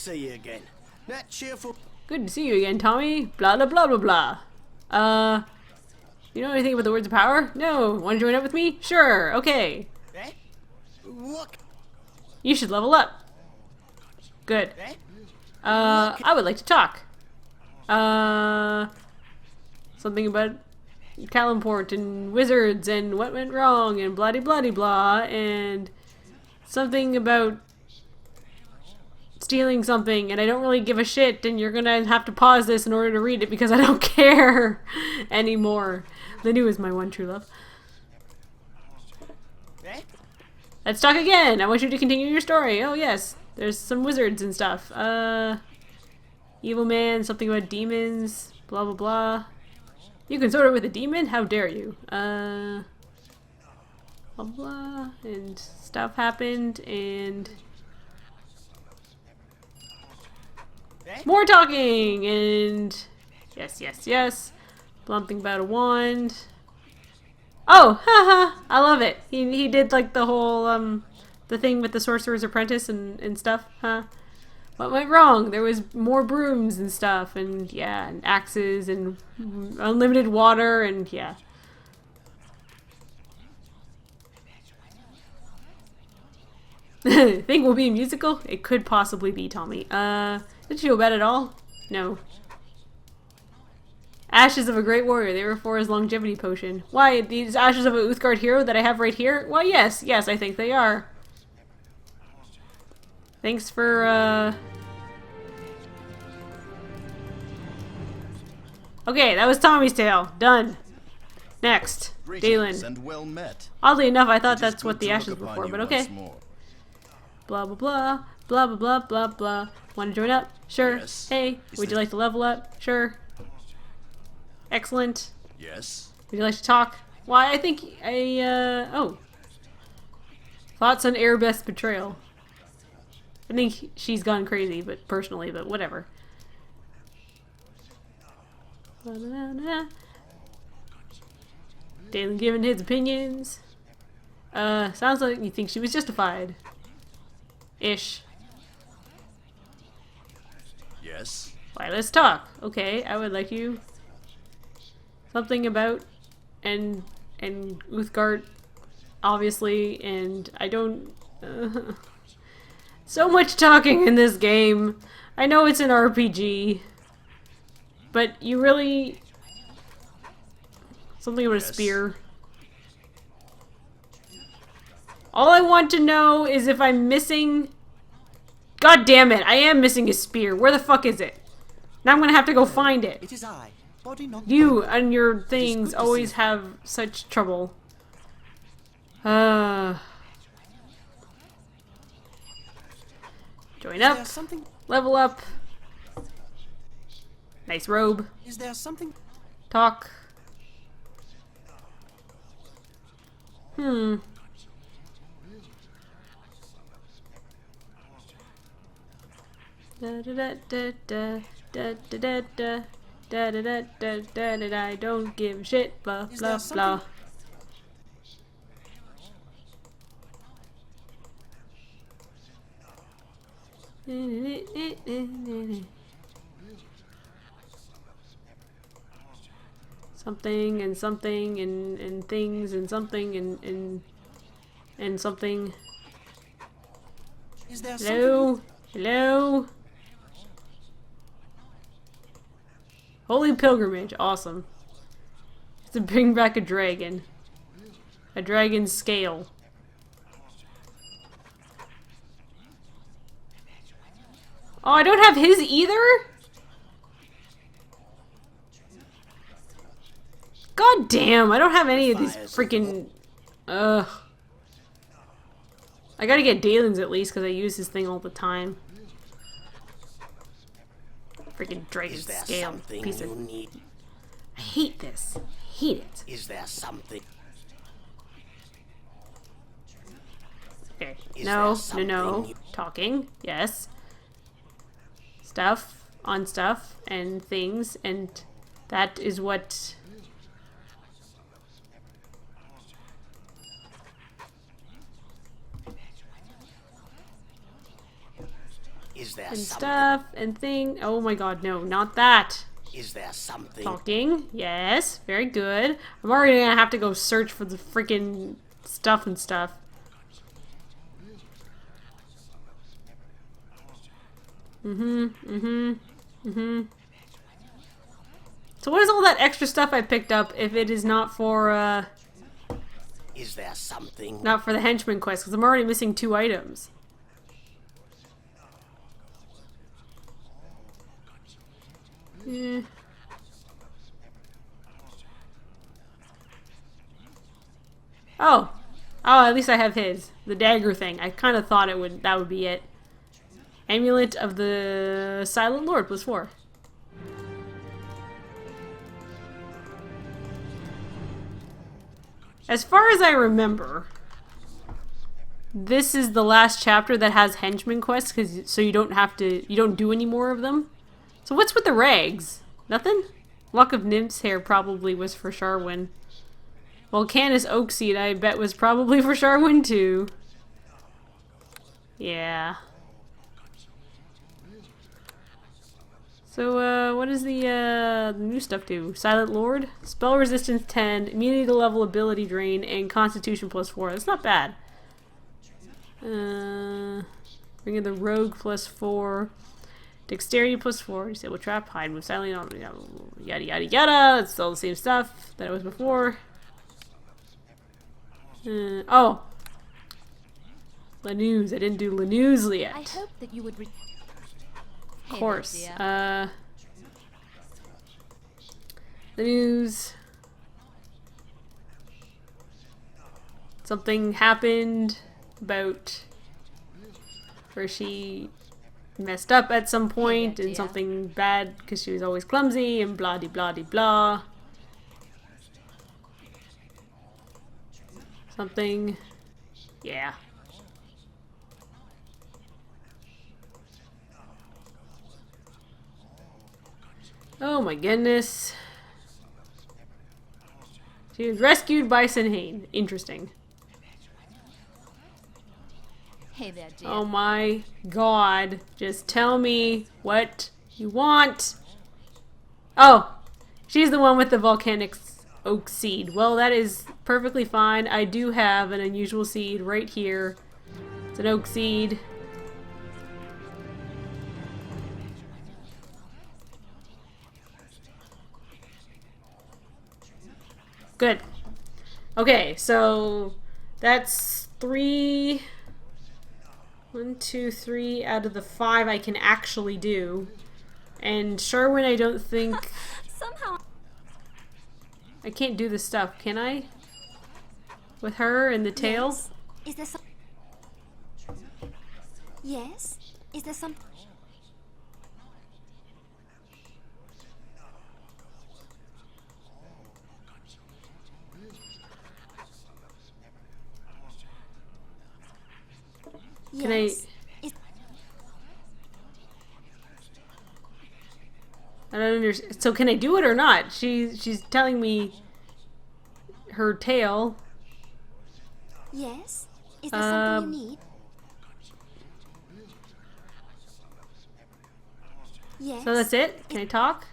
see you again. That cheerful... Good to see you again, Tommy. Blah, blah, blah, blah, blah. You know anything about the words of power? No. Want to join up with me? Sure. Okay. Eh? Look. You should level up. Good. Eh? I would like to talk. Something about Calimport and wizards and what went wrong and blah blah blah and something about stealing something, and I don't really give a shit, and you're gonna have to pause this in order to read it because I don't care anymore. Linu is my one true love. Eh? Let's talk again. I want you to continue your story. Oh yes, there's some wizards and stuff. Evil man, something about demons, blah blah blah. You consorted with a demon? How dare you? Blah blah, and stuff happened, and more talking, and yes, yes, yes. Something about a wand. Oh, haha! I love it. He did like the whole the thing with the sorcerer's apprentice and stuff, huh? What went wrong? There was more brooms and stuff, and yeah, and axes and unlimited water, and yeah. Think we'll be a musical? It could possibly be, Tommy. Did you feel bad at all? No. Ashes of a great warrior. They were for his longevity potion. Why, these ashes of a Uthgard hero that I have right here? Why, yes. Yes, I think they are. Thanks for, Okay, that was Tommy's tale. Done. Next. Dalen. And well met. Oddly enough, I thought that's what the ashes were for, but okay. Blah, blah, blah. Blah, blah, blah, blah, blah. Want to join up? Sure. Yes. Hey, would you like to level up? Sure. Excellent. Yes. Would you like to talk? Why, I think oh. Thoughts on Erebeth's betrayal. I think she's gone crazy, but personally, but whatever. Dalen giving his opinions. Sounds like you think she was justified. Ish. Yes. Why, let's talk. Okay, I would like you. Something about and Uthgard, obviously, and I don't. So much talking in this game. I know it's an RPG, but you really something about a spear. All I want to know is if I'm missing. God damn it! I am missing a spear. Where the fuck is it? Now I'm gonna have to go find it. It is I. Body not You and your things always have such trouble. Join up. Level up. Nice robe. Is there something? Talk. Hmm. Da da da da da da da da da. Da da da da da da da. I don't give a shit. Blah blah blah. Something and something and things and something and something. Is there Hello? Hello? Holy pilgrimage, awesome. To bring back a dragon. A dragon scale. Oh, I don't have his either? God damn, I don't have any of these freaking... Ugh. I gotta get Dalen's at least, because I use his thing all the time. Freaking dragon scale piece of... need? I hate this. I hate it. Is there something? Okay. Is No, there no, something no. you- Talking. Yes. Stuff. On stuff. And things. And that is what... Is there and something? stuff and thing. Oh my god, no, not that. Is there something? Talking. Yes, very good. I'm already gonna have to go search for the freaking stuff and stuff. So what is all that extra stuff I picked up if it is not for, Is there something? not for the henchman quest? Because I'm already missing 2 items. Eh. Oh. Oh, at least I have his. The dagger thing. I kind of thought that would be it. Amulet of the Silent Lord +4. As far as I remember, this is the last chapter that has henchman quests, so you don't do any more of them. So what's with the rags? Nothing? Lock of Nymph's hair probably was for Sharwin. Volcanus Oak Seed I bet was probably for Sharwin too. Yeah. So, what does the new stuff do? Silent Lord? Spell resistance 10, immunity to level ability drain, and constitution +4. That's not bad. Bring in the rogue +4. Dexterity +4. Disable trap, hide, move silently, yada yada yada. It's all the same stuff that it was before. Oh! Lanews. I didn't do Lanews yet. I hope that you would. Of course. The news. Something happened about where she messed up at some point and something bad because she was always clumsy and blah de blah de blah. Something. Yeah. Oh my goodness. She was rescued by Sinhane. Interesting. Hey there, dear. Oh my god. Just tell me what you want. Oh! She's the one with the volcanic oak seed. Well, that is perfectly fine. I do have an unusual seed right here. It's an oak seed. Good. Okay, so that's 3. 1, 2, 3 out of the 5 I can actually do. And Sharwin, I don't think... Somehow. I can't do this stuff, can I? With her and the tail? Yes. Is there some? Yes. Is there some? Can Yes. I don't understand. So can I do it or not? She's telling me her tail. Yes. Is there something you need? Yes. So that's it? Can I talk?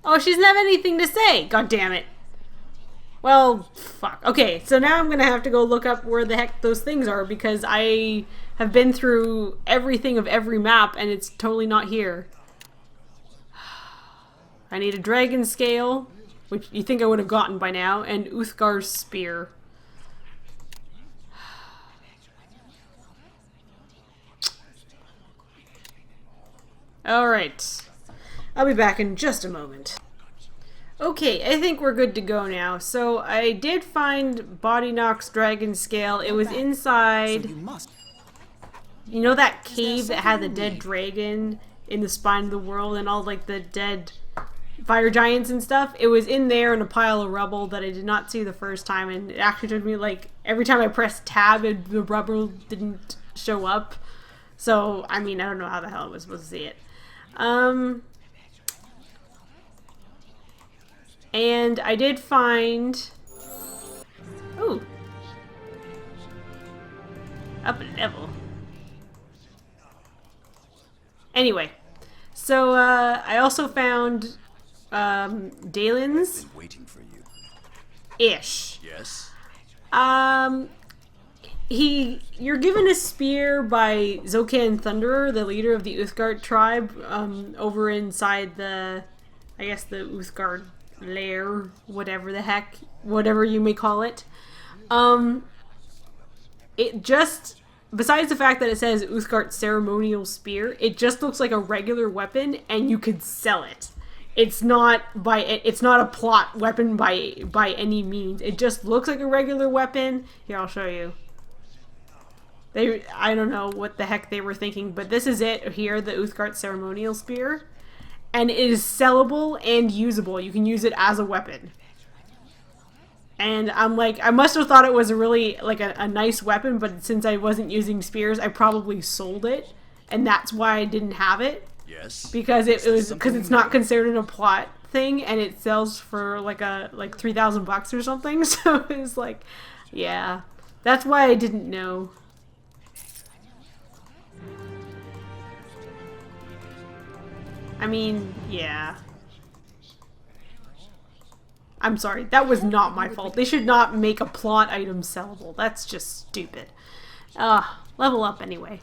Oh, she doesn't have anything to say! God damn it. Well, fuck. Okay, so now I'm gonna have to go look up where the heck those things are because I have been through everything of every map and it's totally not here. I need a dragon scale, which you think I would have gotten by now, and Uthgar's spear. Alright. I'll be back in just a moment. Okay, I think we're good to go now. So I did find Body Knock's dragon scale. It was inside... You must. You know that cave that had the dead dragon in the spine of the world and all like the dead fire giants and stuff? It was in there in a pile of rubble that I did not see the first time, and it actually took me like every time I pressed tab the rubble didn't show up. So, I mean, I don't know how the hell I was supposed to see it. And I did find... Ooh. Up a level. Anyway, so I also found Dalen's Been waiting for you. ish. Yes? You're given a spear by Zokan Thunderer, the leader of the Uthgard tribe, over inside the Uthgard lair, whatever you may call it. It just, besides the fact that it says Uthgard ceremonial spear, it just looks like a regular weapon, and you could sell it. It's not a plot weapon by any means. It just looks like a regular weapon. Here, I'll show you. I don't know what the heck they were thinking, but this is it here, the Uthgard ceremonial spear. And it is sellable and usable. You can use it as a weapon. And I'm like, I must have thought it was a really, like, a nice weapon, but since I wasn't using spears, I probably sold it. And that's why I didn't have it. Yes? Because it's not considered a plot thing, and it sells for like $3,000 or something. So it's like, yeah. That's why I didn't know. I mean, yeah. I'm sorry, that was not my fault. They should not make a plot item sellable. That's just stupid. Level up anyway.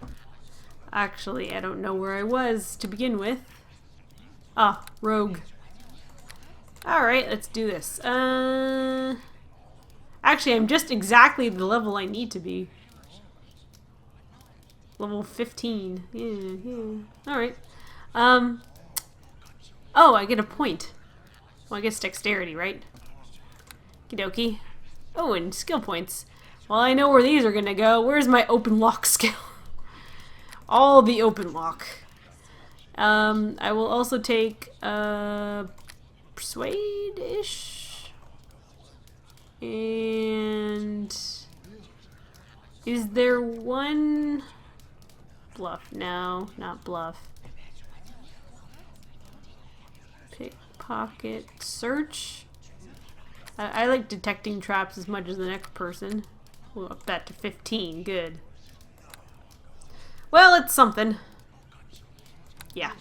Actually, I don't know where I was to begin with. Rogue. Alright, let's do this. Actually, I'm just exactly the level I need to be. Level 15. Yeah. Alright. Oh, I get a point. Well, I guess dexterity, right? Okie dokie. Oh, and skill points. Well, I know where these are gonna go. Where's my open lock skill? All the open lock. I will also take persuade-ish. And is there one bluff? No, not bluff. Pickpocket search. I like detecting traps as much as the next person. We'll up that to 15. Good. Well, it's something. Yeah.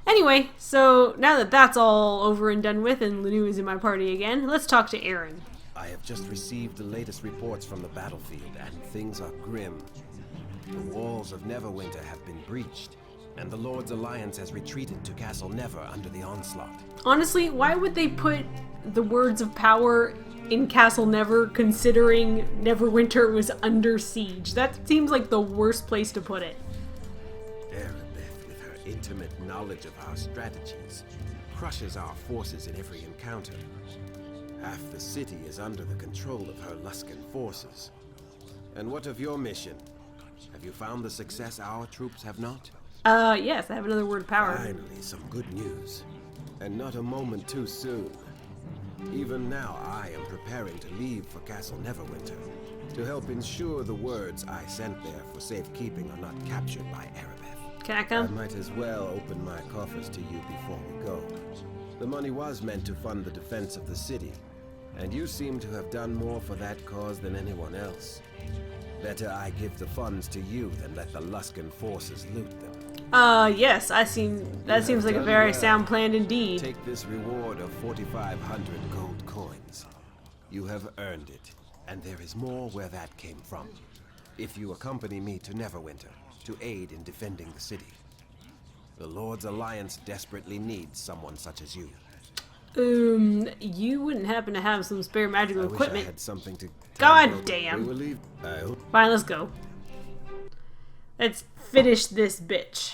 Anyway, so now that that's all over and done with and Lanu is in my party again, let's talk to Aaron. I have just received the latest reports from the battlefield, and things are grim. The walls of Neverwinter have been breached, and the Lord's Alliance has retreated to Castle Never under the onslaught. Honestly, why would they put the words of power in Castle Never, considering Neverwinter was under siege? That seems like the worst place to put it. Erebeth, with her intimate knowledge of our strategies, crushes our forces in every encounter. Half the city is under the control of her Luskan forces. And what of your mission? Have you found the success our troops have not? Yes, I have another word of power. Finally, some good news. And not a moment too soon. Even now, I am preparing to leave for Castle Neverwinter to help ensure the words I sent there for safekeeping are not captured by Erebeth. Can I I come? might as well open my coffers to you before we go. The money was meant to fund the defense of the city, and you seem to have done more for that cause than anyone else. Better I give the funds to you than let the Luskan forces loot them. Yes, that seems like a very sound plan indeed. Take this reward of 4,500 gold coins. You have earned it, and there is more where that came from. If you accompany me to Neverwinter to aid in defending the city. The Lord's Alliance desperately needs someone such as you. You wouldn't happen to have some spare magical I wish I equipment. had something to... God damn. We will leave. I hope. Fine, let's go. Let's finish this bitch.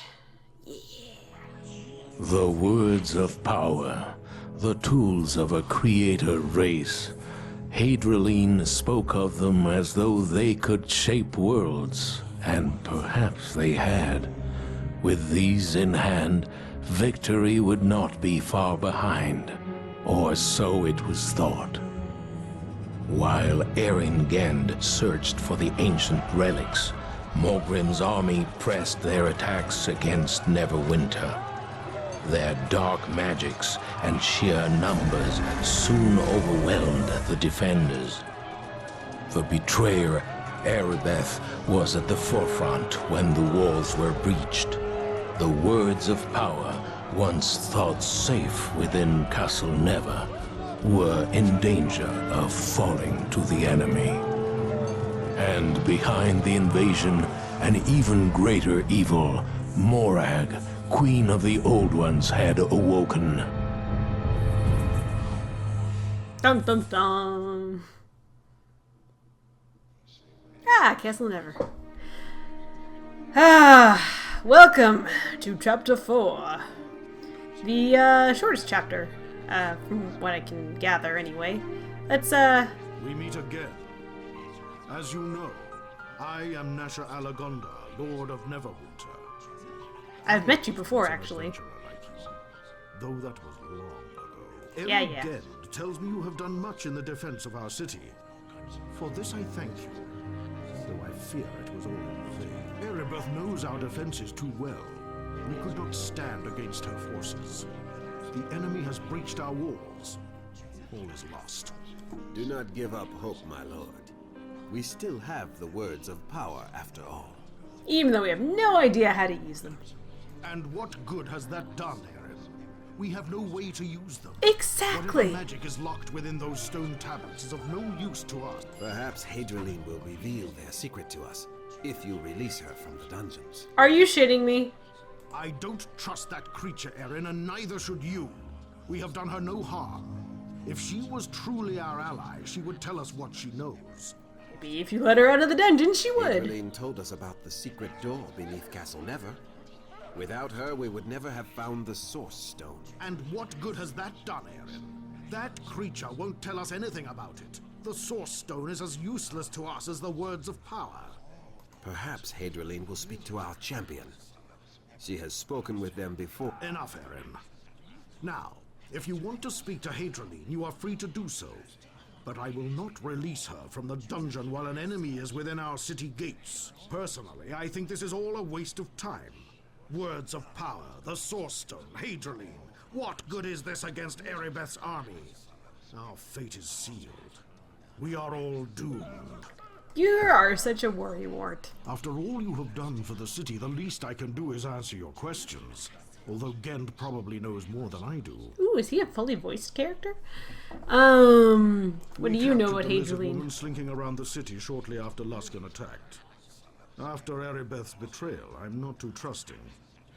The words of power, the tools of a creator race. Hadriline spoke of them as though they could shape worlds, and perhaps they had. With these in hand, victory would not be far behind, or so it was thought. While Erin Gend searched for the ancient relics, Morgrim's army pressed their attacks against Neverwinter. Their dark magics and sheer numbers soon overwhelmed the defenders. The betrayer, Erebeth, was at the forefront when the walls were breached. The words of power, once thought safe within Castle Never, were in danger of falling to the enemy. And behind the invasion, an even greater evil, Morag, Queen of the Old Ones, had awoken. Dun dun dun. Castle Never. Welcome to Chapter 4. The shortest chapter, from what I can gather anyway. Let's We meet again. As you know, I am Nasha Alagonda, Lord of Neverwinter. I've met you before, actually. Adventurer like you, though that was long ago. Yeah. Gend tells me you have done much in the defense of our city. For this I thank you, though I fear it was all in vain. Erebeth knows our defenses too well. We could not stand against her forces. The enemy has breached our walls. All is lost. Do not give up hope, my lord. We still have the words of power after all. even though we have no idea how to use them. And what good has that done, Aaron? We have no way to use them. Exactly. Whatever magic is locked within those stone tablets is of no use to us. Perhaps Hadrian will reveal their secret to us, if you release her from the dungeons. Are you shitting me? I don't trust that creature, Aaron, and neither should you. We have done her no harm. If she was truly our ally, she would tell us what she knows. Maybe if you let her out of the dungeon, she would. Hadrian told us about the secret door beneath Castle Never. Without her, we would never have found the Source Stone. And what good has that done, Aaron? That creature won't tell us anything about it. The Source Stone is as useless to us as the words of power. Perhaps Hadrian will speak to our champion. She has spoken with them before. Enough, Aaron. Now, if you want to speak to Hadrian, you are free to do so. But I will not release her from the dungeon while an enemy is within our city gates. Personally, I think this is all a waste of time. Words of power, the Source Stone, Hadrian. What good is this against Erebeth's army? Our fate is sealed. We are all doomed. You are such a worrywart. After all you have done for the city, the least I can do is answer your questions. Although Gend probably knows more than I do. Ooh, is he a fully voiced character? What do you know about We captured the lizard Hadrian? woman slinking around the city shortly after Luskan attacked. After Erebeth's betrayal, I'm not too trusting.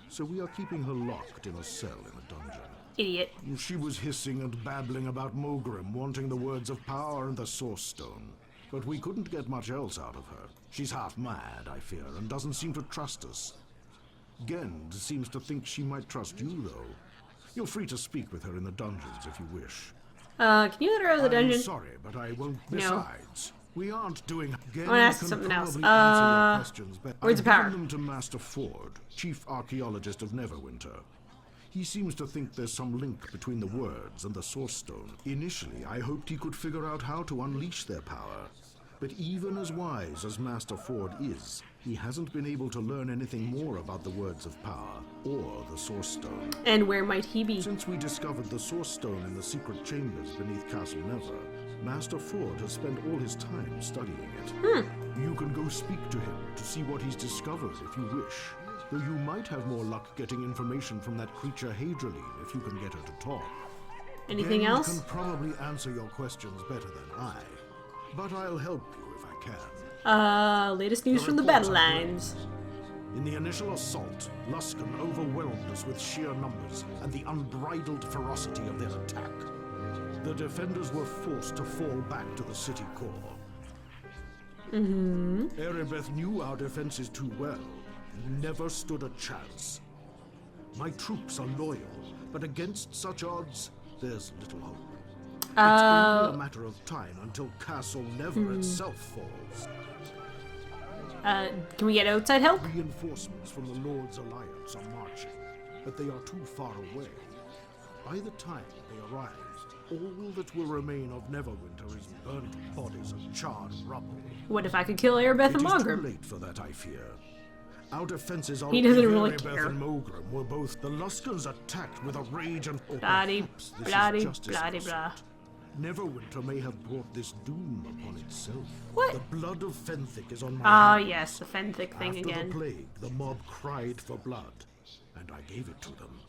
So we are keeping her locked in a cell in a dungeon. Idiot. She was hissing and babbling about Mogrim wanting the words of power and the Source Stone. But we couldn't get much else out of her. She's half mad, I fear, and doesn't seem to trust us. Gend seems to think she might trust you, though. You're free to speak with her in the dungeons if you wish. Can you let her out of the dungeon? I'm sorry, but I won't. No. Besides, we aren't doing. Gend wanna ask can something else. probably answer your questions, but words I've of power. given them to Master Ford, Chief Archaeologist of Neverwinter. He seems to think there's some link between the words and the Source Stone. Initially, I hoped he could figure out how to unleash their power. But even as wise as Master Ford is, he hasn't been able to learn anything more about the words of power or the Source Stone. And where might he be? Since we discovered the Source Stone in the secret chambers beneath Castle Never, Master Ford has spent all his time studying it. You can go speak to him to see what he's discovered if you wish. Though you might have more luck getting information from that creature Hadrian if you can get her to talk. Anything Gend else? can probably answer your questions better than I, but I'll help you if I can. Latest news The from the reports battle are great. lines. In the initial assault, Luskan overwhelmed us with sheer numbers and the unbridled ferocity of their attack. The defenders were forced to fall back to the city core. Erebeth knew our defenses too well and never stood a chance. My troops are loyal, but against such odds, there's little hope. It's only a matter of time until Castle Never itself falls. Can we get outside help? Reinforcements from the Lord's Alliance are marching, but they are too far away. By the time they arrive, all that will remain of Neverwinter is burnt bodies and charred rubble. What if I could kill Erebeth It and is too Mogrim? late for that, I fear. Our defenses are He doesn't of really Erebeth care. and Mogrim were both the Luskans attacked with a rage and Bloody, perhaps this is bloody, just as bloody, innocent. blah. Neverwinter may have brought this doom upon itself. What? The blood of Fenthic is on my Ah, hands. yes, the Fenthic thing After again. the plague, the mob cried for blood. and I gave it to them.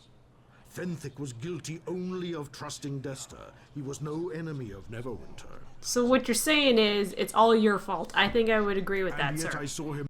Fenthic was guilty only of trusting Desta. He was no enemy of Neverwinter. So what you're saying is, it's all your fault. I think I would agree with that, And yet sir. I saw him